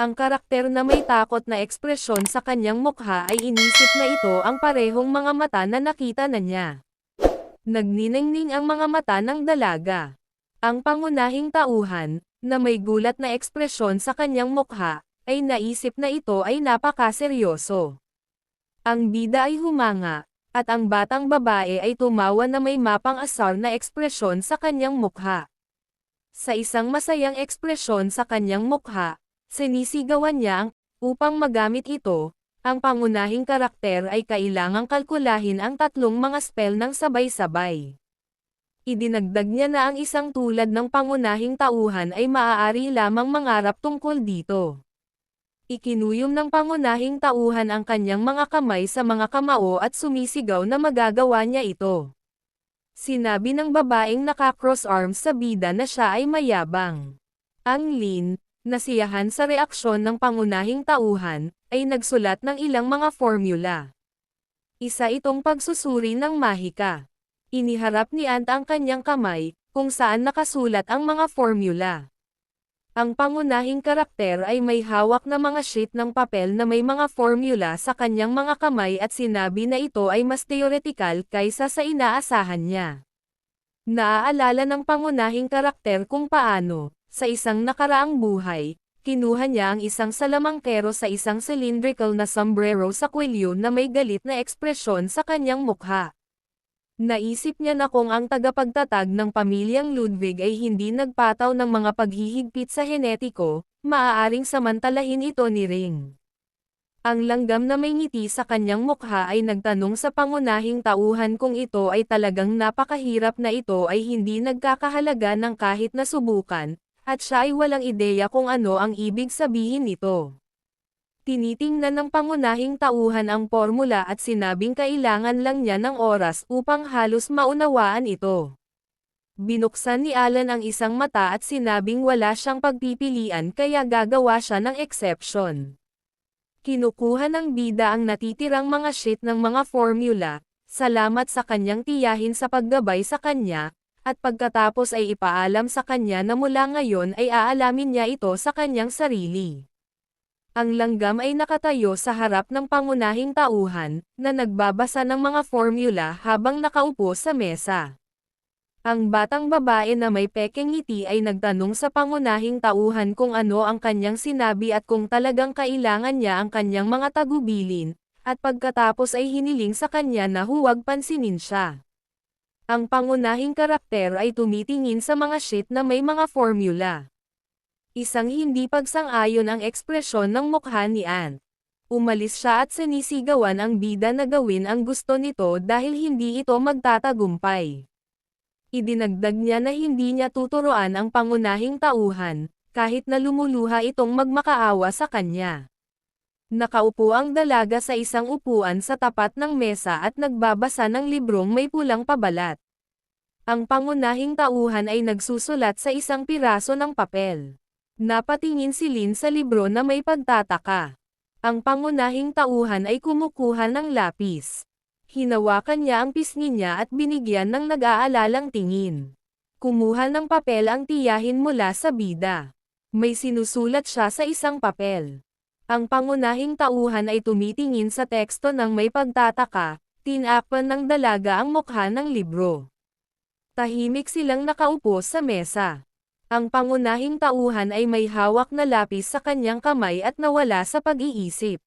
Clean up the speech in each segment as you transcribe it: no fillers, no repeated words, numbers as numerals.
Ang karakter na may takot na ekspresyon sa kanyang mukha ay inisip na ito ang parehong mga mata na nakita na niya. Nagniningning ang mga mata ng dalaga. Ang pangunahing tauhan, na may gulat na ekspresyon sa kanyang mukha, ay naisip na ito ay napakaseryoso. Ang bida ay humanga, at ang batang babae ay tumawa na may mapang-asar na ekspresyon sa kanyang mukha. Sa isang masayang ekspresyon sa kanyang mukha, sinisigawan niya upang magamit ito, ang pangunahing karakter ay kailangang kalkulahin ang tatlong mga spell ng sabay-sabay. Idinagdag niya na ang isang tulad ng pangunahing tauhan ay maaari lamang mangarap tungkol dito. Ikinuyom ng pangunahing tauhan ang kanyang mga kamay sa mga kamao at sumisigaw na magagawa niya ito. Sinabi ng babaeng naka-cross arms sa bida na siya ay mayabang. Ang Lin, nasiyahan sa reaksyon ng pangunahing tauhan, ay nagsulat ng ilang mga formula. Isa itong pagsusuri ng mahika. Iniharap ni Ant ang kanyang kamay, kung saan nakasulat ang mga formula. Ang pangunahing karakter ay may hawak na mga sheet ng papel na may mga formula sa kanyang mga kamay at sinabi na ito ay mas theoretical kaysa sa inaasahan niya. Naaalala ng pangunahing karakter kung paano, sa isang nakaraang buhay, kinuha niya ang isang salamangkero sa isang cylindrical na sombrero sa kwelyo na may galit na ekspresyon sa kanyang mukha. Naisip niya na kung ang tagapagtatag ng pamilyang Ludwig ay hindi nagpataw ng mga paghihigpit sa henetiko, maaaring samantalahin ito ni Ring. Ang langgam na may ngiti sa kanyang mukha ay nagtanong sa pangunahing tauhan kung ito ay talagang napakahirap na ito ay hindi nagkakahalaga ng kahit na subukan, at siya ay walang ideya kung ano ang ibig sabihin nito. Tinitingnan ng pangunahing tauhan ang formula at sinabing kailangan lang niya ng oras upang halos maunawaan ito. Binuksan ni Alan ang isang mata at sinabing wala siyang pagpipilian kaya gagawa siya ng exception. Kinukuha ng bida ang natitirang mga sheet ng mga formula, salamat sa kanyang tiyahin sa paggabay sa kanya, at pagkatapos ay ipaalam sa kanya na mula ngayon ay aalamin niya ito sa kanyang sarili. Ang langgam ay nakatayo sa harap ng pangunahing tauhan, na nagbabasa ng mga formula habang nakaupo sa mesa. Ang batang babae na may pekeng ngiti ay nagtanong sa pangunahing tauhan kung ano ang kanyang sinabi at kung talagang kailangan niya ang kanyang mga tagubilin, at pagkatapos ay hiniling sa kanya na huwag pansinin siya. Ang pangunahing karakter ay tumitingin sa mga sheet na may mga formula. Isang hindi pagsang-ayon ang ekspresyon ng mukha ni Ant. Umalis siya at sinisigawan ang bida na gawin ang gusto nito dahil hindi ito magtatagumpay. Idinagdag niya na hindi niya tuturuan ang pangunahing tauhan, kahit na lumuluha itong magmakaawa sa kanya. Nakaupo ang dalaga sa isang upuan sa tapat ng mesa at nagbabasa ng librong may pulang pabalat. Ang pangunahing tauhan ay nagsusulat sa isang piraso ng papel. Napatingin si Lin sa libro na may pagtataka. Ang pangunahing tauhan ay kumukuha ng lapis. Hinawakan niya ang pisngi niya at binigyan ng nag-aalalang tingin. Kumuha ng papel ang tiyahin mula sa bida. May sinusulat siya sa isang papel. Ang pangunahing tauhan ay tumitingin sa teksto ng may pagtataka, tinakpan ng dalaga ang mukha ng libro. Tahimik silang nakaupo sa mesa. Ang pangunahing tauhan ay may hawak na lapis sa kanyang kamay at nawala sa pag-iisip.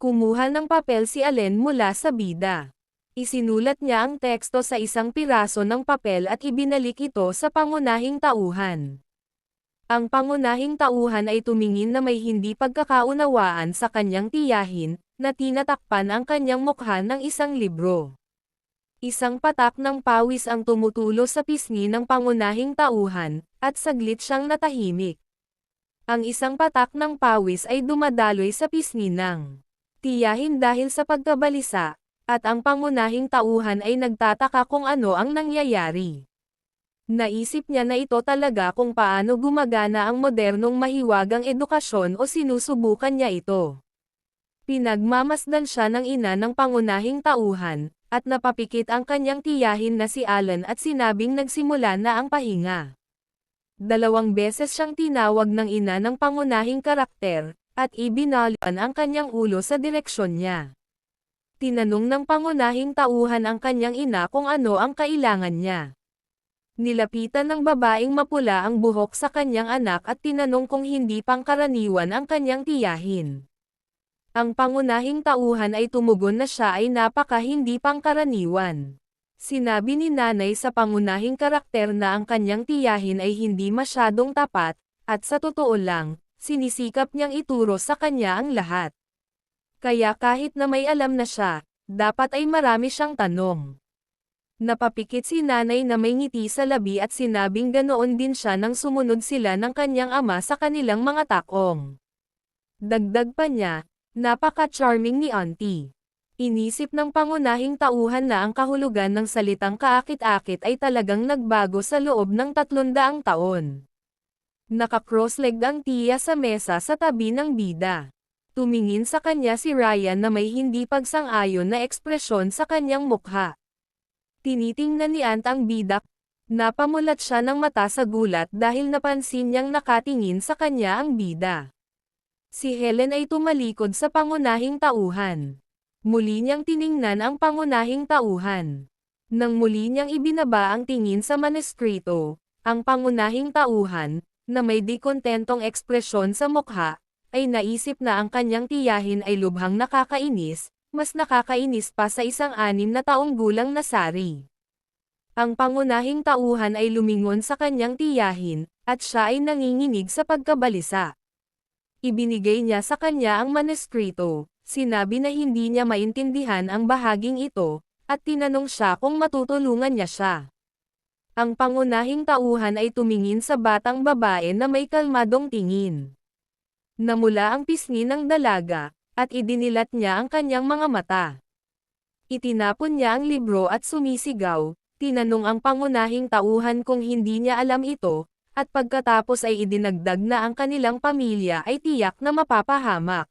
Kumuha ng papel si Allen mula sa bida. Isinulat niya ang teksto sa isang piraso ng papel at ibinalik ito sa pangunahing tauhan. Ang pangunahing tauhan ay tumingin na may hindi pagkakaunawaan sa kanyang tiyahin, na tinatakpan ang kanyang mukha ng isang libro. Isang patak ng pawis ang tumutulo sa pisngi ng pangunahing tauhan, at saglit siyang natahimik. Ang isang patak ng pawis ay dumadaloy sa pisngi ng tiyahin dahil sa pagkabalisa, at ang pangunahing tauhan ay nagtataka kung ano ang nangyayari. Naisip niya na ito talaga kung paano gumagana ang modernong mahiwagang edukasyon o sinusubukan niya ito. Pinagmamasdan siya ng ina ng pangunahing tauhan, at napapikit ang kanyang tiyahin na si Alan at sinabing nagsimula na ang pahinga. 2 beses siyang tinawag ng ina ng pangunahing karakter, at ibinalikan ang kanyang ulo sa direksyon niya. Tinanong ng pangunahing tauhan ang kanyang ina kung ano ang kailangan niya. Nilapitan ng babaeng mapula ang buhok sa kanyang anak at tinanong kung hindi pangkaraniwan ang kanyang tiyahin. Ang pangunahing tauhan ay tumugon na siya ay hindi pangkaraniwan. Sinabi ni nanay sa pangunahing karakter na ang kanyang tiyahin ay hindi masyadong tapat, at sa totoo lang, sinisikap niyang ituro sa kanya ang lahat. Kaya kahit na may alam na siya, dapat ay marami siyang tanong. Napapikit si nanay na may ngiti sa labi at sinabing ganoon din siya nang sumunod sila ng kanyang ama sa kanilang mga takong. Dagdag pa niya, napaka-charming ni auntie. Inisip ng pangunahing tauhan na ang kahulugan ng salitang kaakit-akit ay talagang nagbago sa loob ng 300 taon. Naka-cross-legged ang tiya sa mesa sa tabi ng bida. Tumingin sa kanya si Ryan na may hindi pagsang-ayon na ekspresyon sa kanyang mukha. Tinitingnan ni Ant ang bida. Napamulat siya ng mata sa gulat dahil napansin niyang nakatingin sa kanya ang bida. Si Helen ay tumalikod sa pangunahing tauhan. Muli niyang tiningnan ang pangunahing tauhan. Nang muli niyang ibinaba ang tingin sa manuskrito, ang pangunahing tauhan, na may dikontentong ekspresyon sa mukha, ay naisip na ang kanyang tiyahin ay lubhang nakakainis, mas nakakainis pa sa isang 6 na taong gulang na sari. Ang pangunahing tauhan ay lumingon sa kanyang tiyahin, at siya ay nanginginig sa pagkabalisa. Ibinigay niya sa kanya ang manuskrito, sinabi na hindi niya maintindihan ang bahaging ito, at tinanong siya kung matutulungan niya siya. Ang pangunahing tauhan ay tumingin sa batang babae na may kalmadong tingin. Namula ang pisngi ng dalaga, at idinilat niya ang kanyang mga mata. Itinapon niya ang libro at sumisigaw, tinanong ang pangunahing tauhan kung hindi niya alam ito, at pagkatapos ay idinagdag na ang kanilang pamilya ay tiyak na mapapahamak.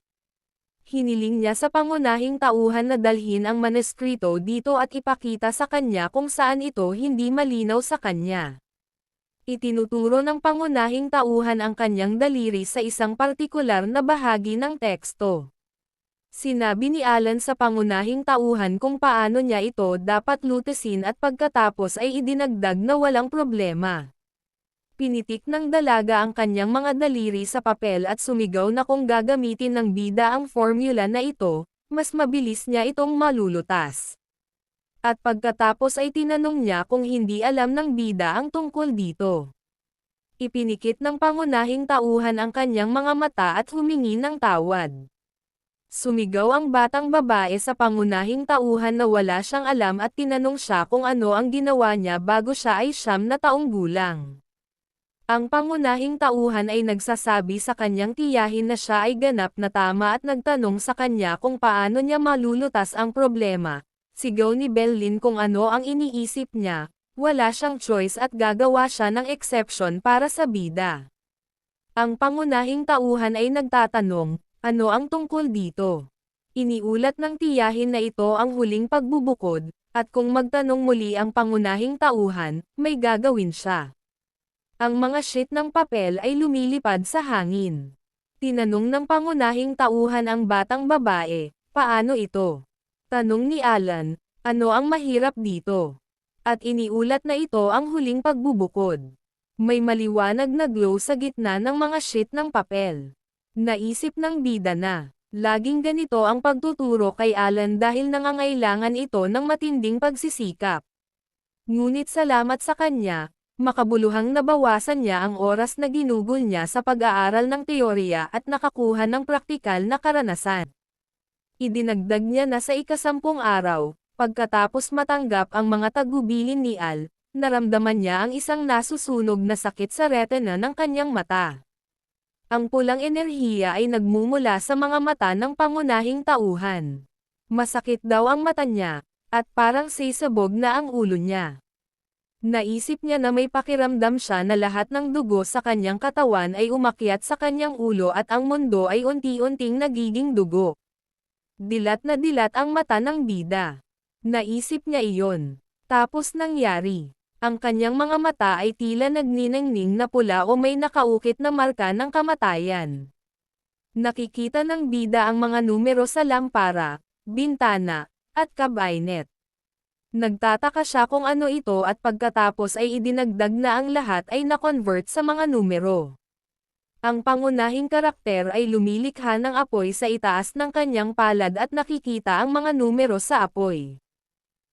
Hiniling niya sa pangunahing tauhan na dalhin ang manuskrito dito at ipakita sa kanya kung saan ito hindi malinaw sa kanya. Itinuturo ng pangunahing tauhan ang kanyang daliri sa isang partikular na bahagi ng teksto. Sinabi ni Alan sa pangunahing tauhan kung paano niya ito dapat lutasin at pagkatapos ay idinagdag na walang problema. Pinitik ng dalaga ang kanyang mga daliri sa papel at sumigaw na kung gagamitin ng bida ang formula na ito, mas mabilis niya itong malulutas. At pagkatapos ay tinanong niya kung hindi alam ng bida ang tungkol dito. Ipinikit ng pangunahing tauhan ang kanyang mga mata at humingi ng tawad. Sumigaw ang batang babae sa pangunahing tauhan na wala siyang alam at tinanong siya kung ano ang ginawa niya bago siya ay 9 na taong gulang. Ang pangunahing tauhan ay nagsasabi sa kanyang tiyahin na siya ay ganap na tama at nagtanong sa kanya kung paano niya malulutas ang problema. Sigaw ni Bellin kung ano ang iniisip niya, wala siyang choice at gagawa siya ng exception para sa bida. Ang pangunahing tauhan ay nagtatanong, ano ang tungkol dito? Iniulat ng tiyahin na ito ang huling pagbubukod, at kung magtanong muli ang pangunahing tauhan, may gagawin siya. Ang mga sheet ng papel ay lumilipad sa hangin. Tinanong ng pangunahing tauhan ang batang babae, paano ito? Tanong ni Alan, ano ang mahirap dito? At iniulat na ito ang huling pagbubukod. May maliwanag na glow sa gitna ng mga sheet ng papel. Naisip ng bida na, laging ganito ang pagtuturo kay Alan dahil nangangailangan ito ng matinding pagsisikap. Ngunit salamat sa kanya, makabuluhang nabawasan niya ang oras na ginugol niya sa pag-aaral ng teorya at nakakuha ng praktikal na karanasan. Idinagdag niya na sa 10 araw, pagkatapos matanggap ang mga tagubilin ni Al, naramdaman niya ang isang nasusunog na sakit sa retina ng kanyang mata. Ang pulang enerhiya ay nagmumula sa mga mata ng pangunahing tauhan. Masakit daw ang mata niya, at parang sisabog na ang ulo niya. Naisip niya na may pakiramdam siya na lahat ng dugo sa kanyang katawan ay umakyat sa kanyang ulo at ang mundo ay unti-unting nagiging dugo. Dilat na dilat ang mata ng bida. Naisip niya iyon. Tapos nangyari. Ang kanyang mga mata ay tila nagniningning na pula o may nakaukit na marka ng kamatayan. Nakikita ng bida ang mga numero sa lampara, bintana, at kabinet. Nagtataka siya kung ano ito at pagkatapos ay idinagdag na ang lahat ay na-convert sa mga numero. Ang pangunahing karakter ay lumilikha ng apoy sa itaas ng kanyang palad at nakikita ang mga numero sa apoy.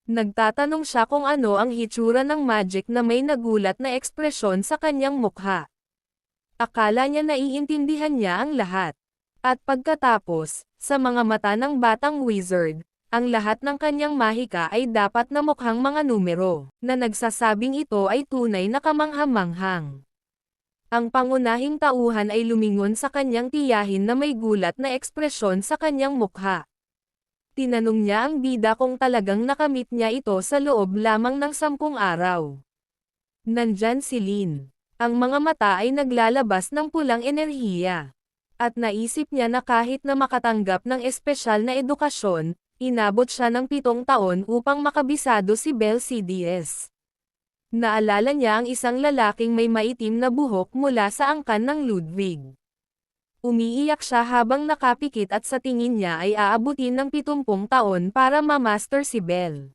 Nagtatanong siya kung ano ang hitsura ng magic na may nagulat na ekspresyon sa kanyang mukha. Akala niya naiintindihan niya ang lahat. At pagkatapos, sa mga mata ng batang wizard, ang lahat ng kanyang mahika ay dapat na mukhang mga numero, na nagsasabing ito ay tunay na kamangha-manghang. Ang pangunahing tauhan ay lumingon sa kanyang tiyahin na may gulat na ekspresyon sa kanyang mukha. Tinanong niya ang bida kung talagang nakamit niya ito sa loob lamang ng 10 araw. Nandyan si Lin. Ang mga mata ay naglalabas ng pulang enerhiya. At naisip niya na kahit na makatanggap ng espesyal na edukasyon, inabot siya ng 7 taon upang makabisado si Belle CDS. Naalala niya ang isang lalaking may maitim na buhok mula sa angkan ng Ludwig. Umiiyak siya habang nakapikit at sa tingin niya ay aabutin ng 70 taon para ma-master si Belle.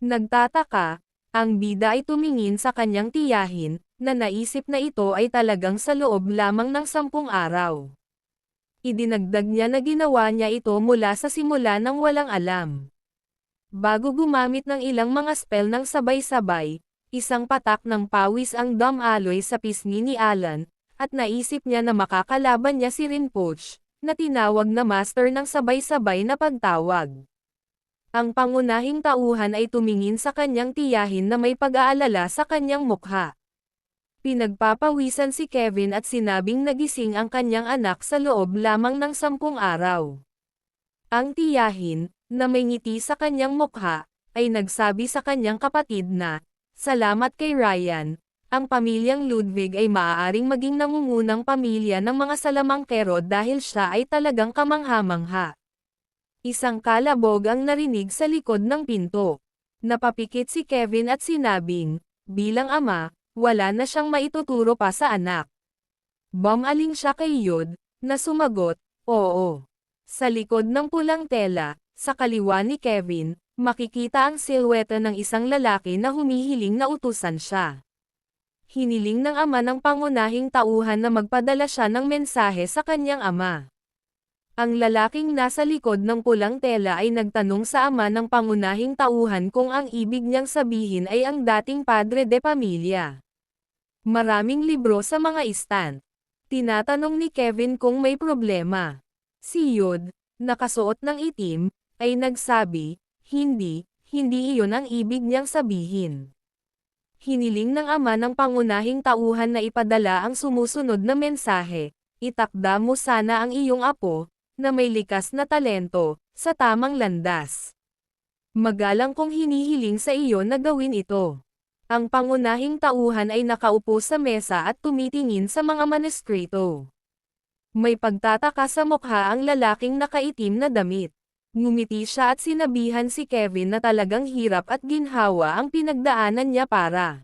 Nagtataka, ang bida ay tumingin sa kanyang tiyahin, na naisip na ito ay talagang sa loob lamang ng 10 araw. Idinagdag niya na ginawa niya ito mula sa simula ng walang alam. Bago gumamit ng ilang mga spell ng sabay-sabay, isang patak ng pawis ang dumaloy sa pisngi ni Alan, at naisip niya na makakalaban niya si Rinpoche, na tinawag na master ng sabay-sabay na pagtawag. Ang pangunahing tauhan ay tumingin sa kanyang tiyahin na may pag-aalala sa kanyang mukha. Pinagpapawisan si Kevin at sinabing nagising ang kanyang anak sa loob lamang ng 10 araw. Ang tiyahin, na may ngiti sa kanyang mukha, ay nagsabi sa kanyang kapatid na, "Salamat kay Ryan, ang pamilyang Ludwig ay maaaring maging nangungunang pamilya ng mga salamangkero dahil siya ay talagang kamangha-mangha." Isang kalabog ang narinig sa likod ng pinto. Napapikit si Kevin at sinabing, bilang ama, wala na siyang maituturo pa sa anak. Bumaling siya kay Yod, na sumagot, "Oo." Sa likod ng pulang tela, sa kaliwa ni Kevin, makikita ang silhweta ng isang lalaki na humihiling na utusan siya. Hiniling ng ama ng pangunahing tauhan na magpadala siya ng mensahe sa kanyang ama. Ang lalaking nasa likod ng pulang tela ay nagtanong sa ama ng pangunahing tauhan kung ang ibig niyang sabihin ay ang dating padre de pamilya. Maraming libro sa mga istant. Tinatanong ni Kevin kung may problema. Si Yod, nakasuot ng itim, ay nagsabi, hindi iyon ang ibig niyang sabihin. Hiniling ng ama ng pangunahing tauhan na ipadala ang sumusunod na mensahe, "Itakda mo sana ang iyong apo, na may likas na talento, sa tamang landas. Magalang kong hinihiling sa iyo na gawin ito." Ang pangunahing tauhan ay nakaupo sa mesa at tumitingin sa mga manuskrito. May pagtataka sa mukha ang lalaking nakaitim na damit. Ngumiti siya at sinabihan si Kevin na talagang hirap at ginhawa ang pinagdaanan niya para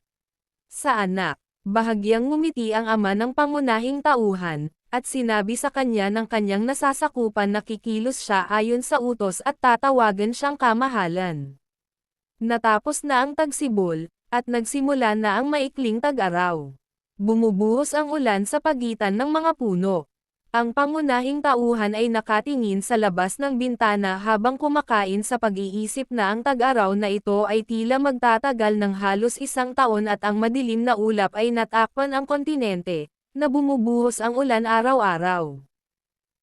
sa anak. Bahagyang ngumiti ang ama ng pangunahing tauhan, at sinabi sa kanya ng kanyang nasasakupan na kikilos siya ayon sa utos at tatawagan siyang kamahalan. Natapos na ang tagsibol, at nagsimula na ang maikling tag-araw. Bumubuhos ang ulan sa pagitan ng mga puno. Ang pangunahing tauhan ay nakatingin sa labas ng bintana habang kumakain sa pag-iisip na ang tag-araw na ito ay tila magtatagal ng halos 1 taon at ang madilim na ulap ay natakpan ang kontinente, na bumubuhos ang ulan araw-araw.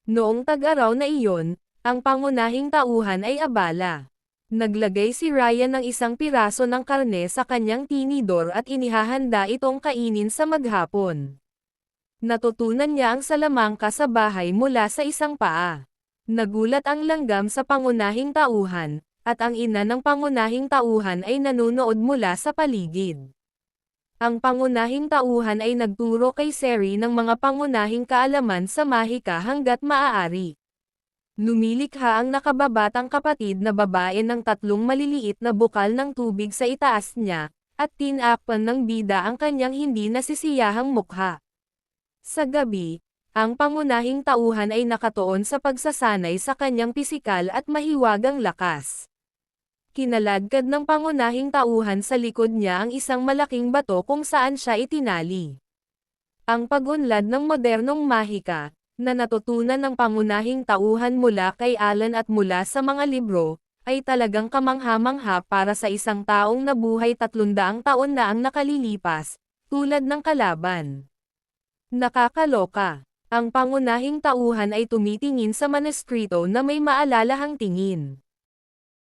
Noong tag-araw na iyon, ang pangunahing tauhan ay abala. Naglagay si Ryan ng isang piraso ng karne sa kanyang tinidor at inihahanda itong kainin sa maghapon. Natutunan niya ang salamangka sa bahay mula sa isang paa. Nagulat ang langgam sa pangunahing tauhan, at ang ina ng pangunahing tauhan ay nanonood mula sa paligid. Ang pangunahing tauhan ay nagturo kay Seri ng mga pangunahing kaalaman sa mahika hanggat maaari. Lumilikha ang nakababatang kapatid na babae ng 3 maliliit na bukal ng tubig sa itaas niya, at tinakpan ng bida ang kanyang hindi nasisiyahang mukha. Sa gabi, ang pangunahing tauhan ay nakatuon sa pagsasanay sa kanyang pisikal at mahiwagang lakas. Kinaladkad ng pangunahing tauhan sa likod niya ang isang malaking bato kung saan siya itinali. Ang pag-unlad ng modernong mahika, na natutunan ng pangunahing tauhan mula kay Alan at mula sa mga libro, ay talagang kamangha-mangha para sa isang taong nabuhay 300 taon na ang nakalilipas, tulad ng kalaban. Nakakaloka. Ang pangunahing tauhan ay tumitingin sa manuskrito na may maalalahang tingin.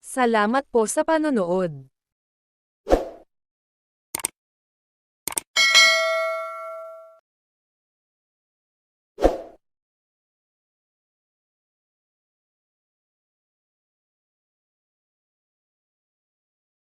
Salamat po sa panonood.